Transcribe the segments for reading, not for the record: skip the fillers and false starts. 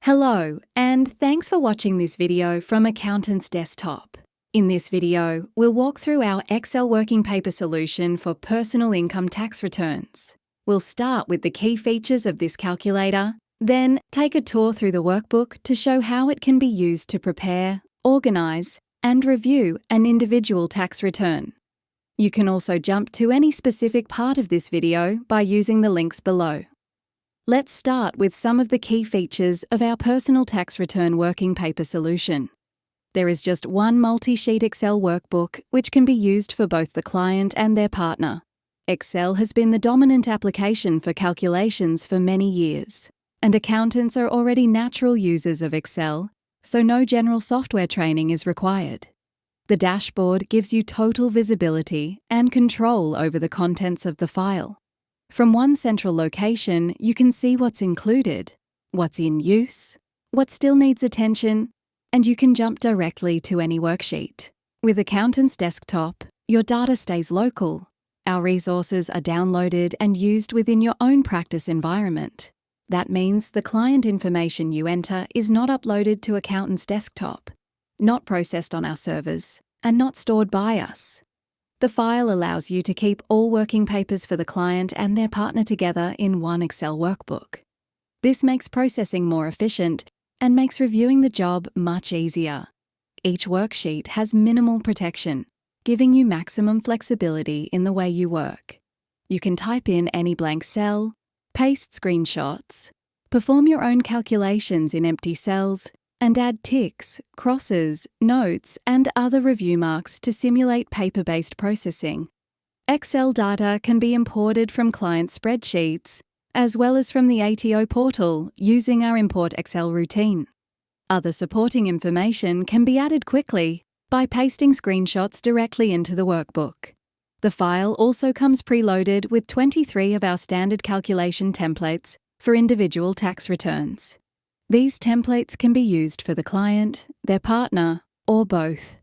Hello, and thanks for watching this video from Accountant's Desktop. In this video, we'll walk through our Excel working paper solution for personal income tax returns. We'll start with the key features of this calculator, then take a tour through the workbook to show how it can be used to prepare, organise, and review an individual tax return. You can also jump to any specific part of this video by using the links below. Let's start with some of the key features of our personal tax return working paper solution. There is just one multi-sheet Excel workbook which can be used for both the client and their partner. Excel has been the dominant application for calculations for many years, and accountants are already natural users of Excel, so no general software training is required. The dashboard gives you total visibility and control over the contents of the file. From one central location, you can see what's included, what's in use, what still needs attention, and you can jump directly to any worksheet. With Accountant's Desktop, your data stays local. Our resources are downloaded and used within your own practice environment. That means the client information you enter is not uploaded to Accountant's Desktop, not processed on our servers, and not stored by us. The file allows you to keep all working papers for the client and their partner together in one Excel workbook. This makes processing more efficient and makes reviewing the job much easier. Each worksheet has minimal protection, giving you maximum flexibility in the way you work. You can type in any blank cell, paste screenshots, perform your own calculations in empty cells, and add ticks, crosses, notes, and other review marks to simulate paper-based processing. Excel data can be imported from client spreadsheets, as well as from the ATO portal using our Import Excel routine. Other supporting information can be added quickly by pasting screenshots directly into the workbook. The file also comes preloaded with 23 of our standard calculation templates for individual tax returns. These templates can be used for the client, their partner, or both.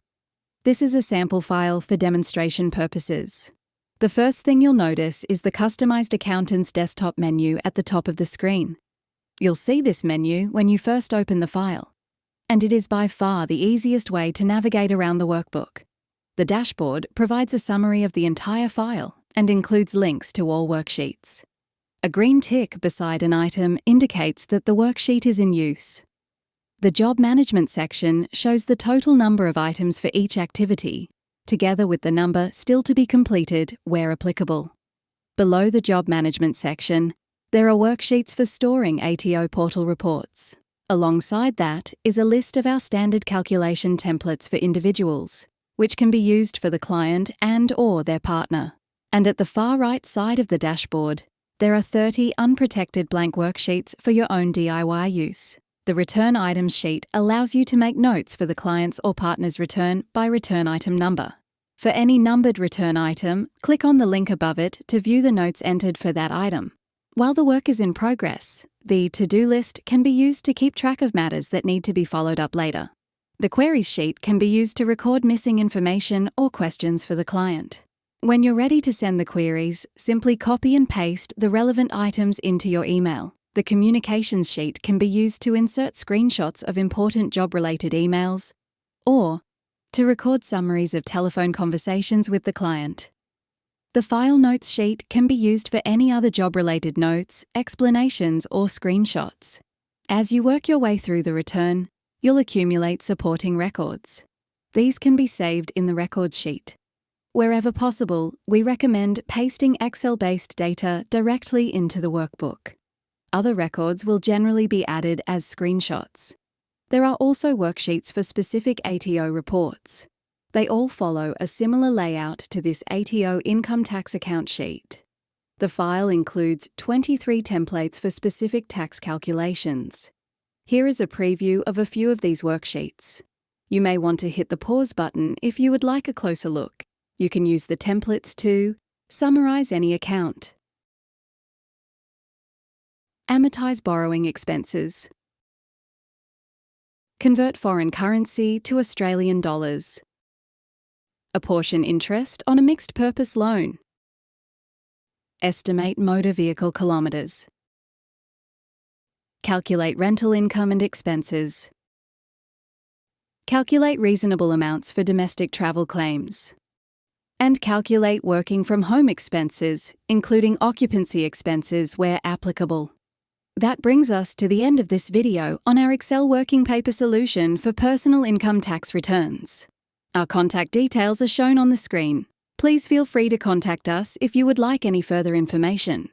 This is a sample file for demonstration purposes. The first thing you'll notice is the customized Accountant's Desktop menu at the top of the screen. You'll see this menu when you first open the file, and it is by far the easiest way to navigate around the workbook. The dashboard provides a summary of the entire file and includes links to all worksheets. A green tick beside an item indicates that the worksheet is in use. The Job Management section shows the total number of items for each activity, together with the number still to be completed where applicable. Below the Job Management section, there are worksheets for storing ATO portal reports. Alongside that is a list of our standard calculation templates for individuals, which can be used for the client and/or their partner. And at the far right side of the dashboard, there are 30 unprotected blank worksheets for your own DIY use. The Return Items sheet allows you to make notes for the client's or partner's return by return item number. For any numbered return item, click on the link above it to view the notes entered for that item. While the work is in progress, the to-do list can be used to keep track of matters that need to be followed up later. The Queries sheet can be used to record missing information or questions for the client. When you're ready to send the queries, simply copy and paste the relevant items into your email. The Communications sheet can be used to insert screenshots of important job-related emails or to record summaries of telephone conversations with the client. The File Notes sheet can be used for any other job-related notes, explanations, or screenshots. As you work your way through the return, you'll accumulate supporting records. These can be saved in the Records sheet. Wherever possible, we recommend pasting Excel-based data directly into the workbook. Other records will generally be added as screenshots. There are also worksheets for specific ATO reports. They all follow a similar layout to this ATO income tax account sheet. The file includes 23 templates for specific tax calculations. Here is a preview of a few of these worksheets. You may want to hit the pause button if you would like a closer look. You can use the templates to summarize any account, amortize borrowing expenses, convert foreign currency to Australian dollars, apportion interest on a mixed-purpose loan, estimate motor vehicle kilometres, calculate rental income and expenses, calculate reasonable amounts for domestic travel claims, and calculate working from home expenses, including occupancy expenses where applicable. That brings us to the end of this video on our Excel working paper solution for personal income tax returns. Our contact details are shown on the screen. Please feel free to contact us if you would like any further information.